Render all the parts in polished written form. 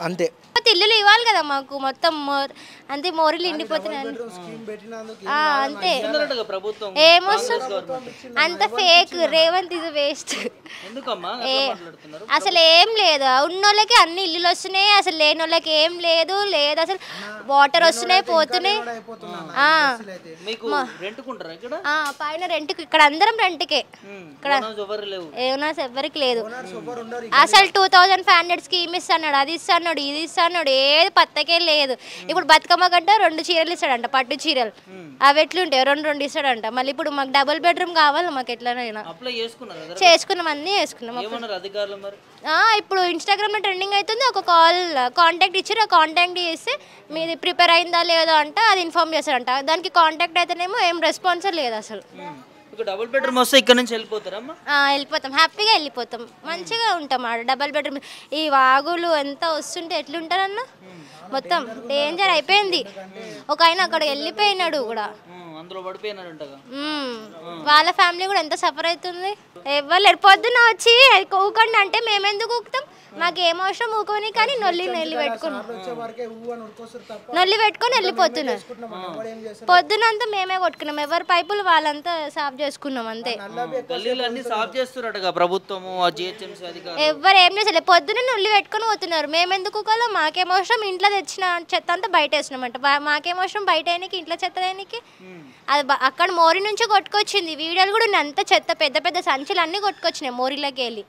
అంతే. ఇల్లులు ఇవ్వాలి కదా మాకు మొత్తం అంతే మోరీలు ఎండిపోతున్నాయి అంతే. ఏమొస్తుంది అంత ఫేక్. రేవంత్ ఇది వేస్ట్. అసలు ఏం లేదు. ఉన్నోళ్ళకి అన్ని ఇల్లులు వస్తున్నాయి, అసలు లేని వాళ్ళకి ఏం లేదు. అసలు వాటర్ వస్తున్నాయి పోతున్నాయి. పైన రెంట్కి, ఇక్కడ అందరం రెంట్కే. ఇక్కడ ఏమన్నా ఎవరికి లేదు. అసలు 2500 స్కీమ్ ఇస్తున్నాడు, అది ఇస్తున్నాడు, ఇది ఇస్తున్నాడు, ఏది పత్తకే లేదు. ఇప్పుడు బతుకమ్మ గంట 2 చీరలు ఇస్తాడంట, పట్టు చీరలు. అవి ఎట్లుంటాయి, 2 ఇస్తాడంట. మళ్ళీ ఇప్పుడు మాకు డబుల్ బెడ్రూమ్ కావాలి. మాకు ఎట్లనైనా చేసుకున్నాం, అన్నీ చేసుకున్నాం. ఇప్పుడు ఇన్స్టాగ్రామ్ లో ట్రెండింగ్ అవుతుంది. ఒక కాంటాక్ట్ ఇచ్చారు. ఆ కాంటాక్ట్ చేస్తే మీది ప్రిపేర్ అయిందా లేదా అంటే అది ఇన్ఫార్మ్ చేస్తారంట. దానికి కాంటాక్ట్ అయితేనేమో ఏం రెస్పాన్స్ లేదు అసలు. డబుల్ బెడ్రూమ్ వస్తే ఇక్కడ నుంచి వెళ్ళిపోతారమ్మా? వెళ్ళిపోతాం, హ్యాపీగా వెళ్ళిపోతాం, మంచిగా ఉంటాం. డబుల్ బెడ్రూమ్ ఈ వాగులు ఎంత వస్తుంటే ఎట్లుంటారన్న, మొత్తం డేంజర్ అయిపోయింది. ఒక ఆయన అక్కడ వెళ్ళిపోయినాడు కూడా, వాళ్ళ ఫ్యామిలీ కూడా ఎంత సఫర్ అవుతుంది. ఎవరు లేరు. పొద్దున వచ్చి ఊకండి అంటే మేమెందుకు ఊకుతాం, మాకు ఏం అవసరం ఊకొని. కానీ నొల్లి పెట్టుకుని వెళ్ళిపోతున్నారు. పొద్దునంతా మేమే కొట్టుకున్నాం, ఎవరి పైపులు వాళ్ళంతా సాఫ్ చేసుకున్నాం అంతే. ఎవరు ఏం చేసలే, పొద్దున నొల్లి పెట్టుకుని పోతున్నారు. మేమెందుకు ఊకాలో, మాకేం అవసరం. ఇంట్లో తెచ్చిన చెత్త అంతా బయట వేసినామంట. మాకేం అవసరం బయట వేయడానికి, ఇంట్లో చెత్త వేయడానికి. అది అక్కడ మోరీ నుంచి కొట్టుకొచ్చింది. వీడియోలు కూడా అంత చెత్త, పెద్ద పెద్ద సంచులు అన్నీ కొట్టుకొచ్చినాయి మోరీలోకి వెళ్ళి.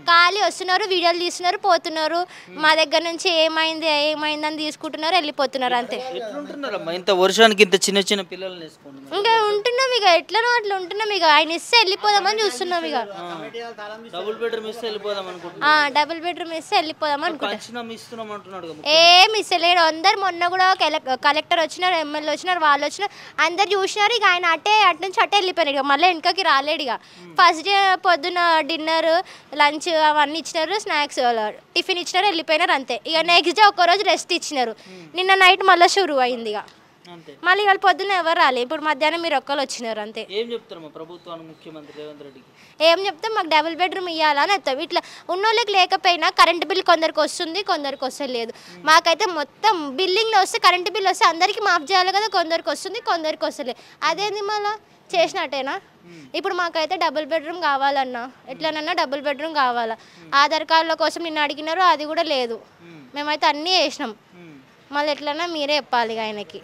ఖాళీ వస్తున్నారు, వీడియోలు తీస్తున్నారు, పోతున్నారు. మా దగ్గర నుంచి ఏమైంది అని తీసుకుంటున్నారు, వెళ్ళిపోతున్నారు అంతే. ఇంత వర్షానికి ఇంత చిన్న చిన్న పిల్లలు ఇంకా ఉంటున్నాం, ఇక ఎట్లనో అట్లా ఉంటున్నాం. ఇక ఆయన ఇస్తే వెళ్ళిపోదామని చూస్తున్నాం. ఇక డబుల్ బెడ్రూమ్ ఇస్తే వెళ్ళిపోదాం అనుకుంటున్నాడు. ఏం ఇస్తలేడు. అందరు మొన్న కూడా కలెక్టర్ వచ్చినారు, ఎమ్మెల్యే వచ్చినారు, వాళ్ళు వచ్చినారు, అందరు చూసినారు. ఇక ఆయన అటు నుంచి అట్టే వెళ్ళిపోయినాడు. ఇక మళ్ళీ వెనకకి రాలేడు. ఇక ఫస్ట్ డే పొద్దున డిన్నర్, లంచ్ అవన్నీ ఇచ్చినారు, స్నాక్స్ టిఫిన్ ఇచ్చినారు, వెళ్ళిపోయినారు అంతే. ఇక నెక్స్ట్ డే ఒక్కరోజు రెస్ట్ ఇచ్చినారు. నిన్న నైట్ మళ్ళీ షురు అయింది. ఇక మళ్ళీ వాళ్ళు పొద్దున్న ఎవరు రాలే. ఇప్పుడు మధ్యాహ్నం మీరు ఒక్కరు వచ్చినారు అంతే. ఏం చెప్తారు ప్రభుత్వానికి, ముఖ్యమంత్రి రేవంత్ రెడ్డికి? ఏం చెప్తాం, మాకు డబుల్ బెడ్రూమ్ ఇవ్వాలని చెప్తాం. ఇట్లా ఉన్నోళ్ళకి లేకపోయినా కరెంట్ బిల్ కొందరికి వస్తుంది, కొందరికి వస్తలేదు. మాకైతే మొత్తం బిల్లింగ్లో వస్తే, కరెంట్ బిల్ వస్తే అందరికీ మాఫ్ చేయాలి కదా. కొందరికి వస్తుంది, కొందరికి వస్తలేదు. అదేంది మళ్ళీ చేసినట్టేనా? ఇప్పుడు మాకైతే డబుల్ బెడ్రూమ్ కావాలన్నా, ఎట్లనన్నా డబుల్ బెడ్రూమ్ కావాలా. ఆధార్ కార్డుల కోసం నిన్ను అడిగినారు, అది కూడా లేదు. మేమైతే అన్నీ వేసినాం. మళ్ళీ ఎట్లన్నా మీరే చెప్పాలి ఆయనకి.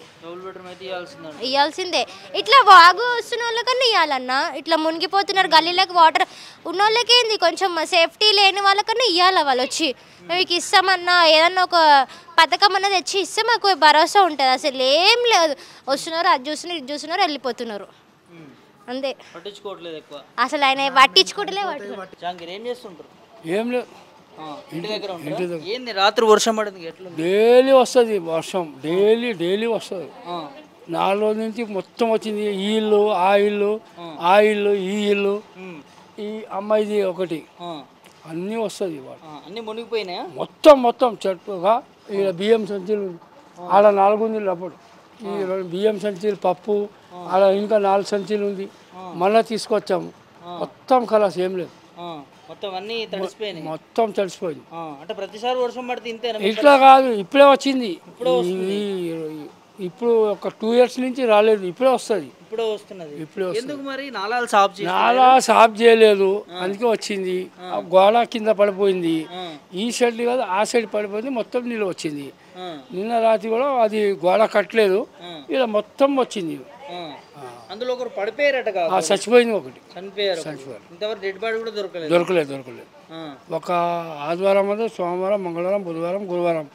ఇవ్వాల్సిందే. ఇట్లా వాగు వస్తున్న వాళ్ళకన్నా ఇవ్వాలన్నా. ఇట్లా మునిగిపోతున్నారు గల్లీలకు, వాటర్ ఉన్నోళ్ళకి ఏంది, కొంచెం సేఫ్టీ లేని వాళ్ళకన్నా ఇవ్వాలి. వాళ్ళు వచ్చి మీకు ఇస్తామన్నా, ఏదన్నా ఒక పథకం అన్నది తెచ్చి ఇస్తే మాకు భరోసా ఉంటుంది. అసలు ఏం లేదు. వస్తున్నారు, అది చూస్తున్నారు, ఇది చూస్తున్నారు, వెళ్ళిపోతున్నారు అంతే. అసలు ఆయన పట్టించుకోవట్లే. ఏం లేదు, రాత్రి వర్షం పడింది, డైలీ వస్తుంది వర్షం, డైలీ వస్తుంది. 4 రోజుల నుంచి మొత్తం వచ్చింది. ఈ ఇల్లు, ఆ ఇల్లు, ఆ ఇల్లు, ఈ ఇల్లు, ఈ అమ్మాయిది ఒకటి, అన్నీ వస్తుంది. అన్ని మునిగిపోయినాయా మొత్తం చెట్టుగా. ఇక్కడ బియ్యం సంచులు ఆడ 4 ఉంది. అప్పుడు ఈ బియ్యం సంచులు, పప్పు ఆడ ఇంకా 4 సంచులు ఉంది. మళ్ళీ తీసుకొచ్చాము. మొత్తం కలాస్, ఏం లేదు. మొత్తం తడిసిపోయింది. అంటే ప్రతిసారి వర్షం పడితే ఇంతే? ఇట్లా కాదు, ఇప్పుడే వచ్చింది. ఇప్పుడు ఒక 2 years నుంచి రాలేదు, ఇప్పుడే వస్తుంది. నాలా సాఫ్ చేయలేదు, అందుకే వచ్చింది. గోడ కింద పడిపోయింది. ఈ సైడ్ కాదు, ఆ సైడ్ పడిపోయింది. మొత్తం నీళ్ళు వచ్చింది. నిన్న రాత్రి కూడా అది గోడ కట్టలేదు, ఇలా మొత్తం వచ్చింది. అందులో ఒకరు పడిపోయారట, చచ్చిపోయింది. ఒకటి దొరకలేదు. ఒక ఆదివారం, సోమవారం, మంగళవారం, బుధవారం, గురువారం,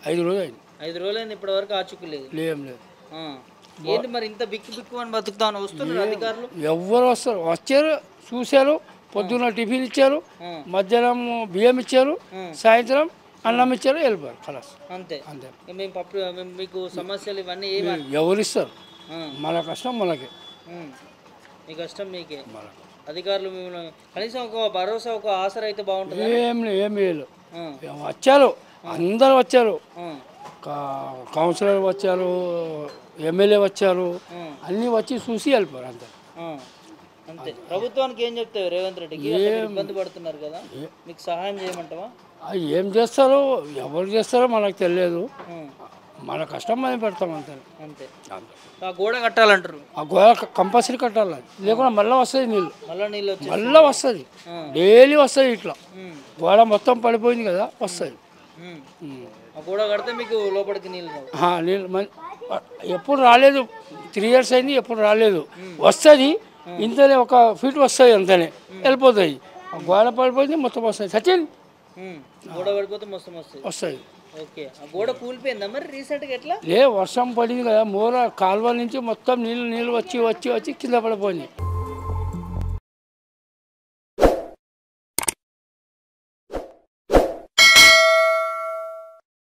5 రోజులు అయింది. 5 రోజులైంది, ఇప్పటి వరకు ఆచూకీ లేదు. ఏంటి మరి ఇంత బిక్కు అని బతుకుతాను? వస్తున్నారు అధికారులు? ఎవరు వచ్చారు, చూశారు. పొద్దున్న టిఫిన్ ఇచ్చారు, మధ్యాహ్నం బియ్యం ఇచ్చారు, సాయంత్రం అన్నం ఇచ్చారు, వెళ్ళిపోయారు. ఖలాస్ అంతే. మీకు సమస్యలు ఇవన్నీ ఎవరు ఇస్తారు? మన కష్టం మనకే, మీ కష్టం మీకే. అధికారులు మిమ్మల్ని కనీసం ఒక భరోసా, ఒక ఆసరా అయితే బాగుంటుంది. ఏం లేదు. వచ్చారు, అందరు వచ్చారు. కౌన్సిలర్ వచ్చారు, ఎమ్మెల్యే వచ్చారు, అన్నీ వచ్చి చూసి వెళ్ళిపోయారు అంతే. అంతే. ప్రభుత్వానికి ఏం చెప్తావు రేవంత్ రెడ్డికి? ఇబ్బంది పడుతున్నారు కదా, మీకు సహాయం చేయమంటావా? ఏం చేస్తారో ఎవరు చేస్తారో మనకు తెలియదు. మన కష్టం మనం పెడతాం అంతే. అంతే. ఆ గోడ కట్టాలంటారు. ఆ గోడ కంపల్సరీ కట్టాలి, లేకుండా మళ్ళీ వస్తుంది నీళ్ళు. మళ్ళీ వస్తుంది, డైలీ వస్తుంది. ఇట్లా గోడ మొత్తం పడిపోయింది కదా, వస్తుంది. ఆ గోడ కడితే మీకు లోపలికి నీళ్ళు నీళ్ళు ఎప్పుడు రాలేదు. 3 years అయింది, ఎప్పుడు రాలేదు. వస్తుంది ఇంతనే, 1 feet వస్తుంది అంతనే, వెళ్ళిపోతుంది. ఆ గోడ పడిపోయింది మొత్తం వస్తుంది. సచిన్ గోడ పడిపోతే మొత్తం వస్తుంది. ఓకే. ఆ గోడ కూలిపోయిందా మరి రీసెంట్గా? ఎట్లా? వర్షం పడింది కదా, మూల కాలువ నుంచి మొత్తం నీళ్ళు వచ్చి కింద పడిపోయింది.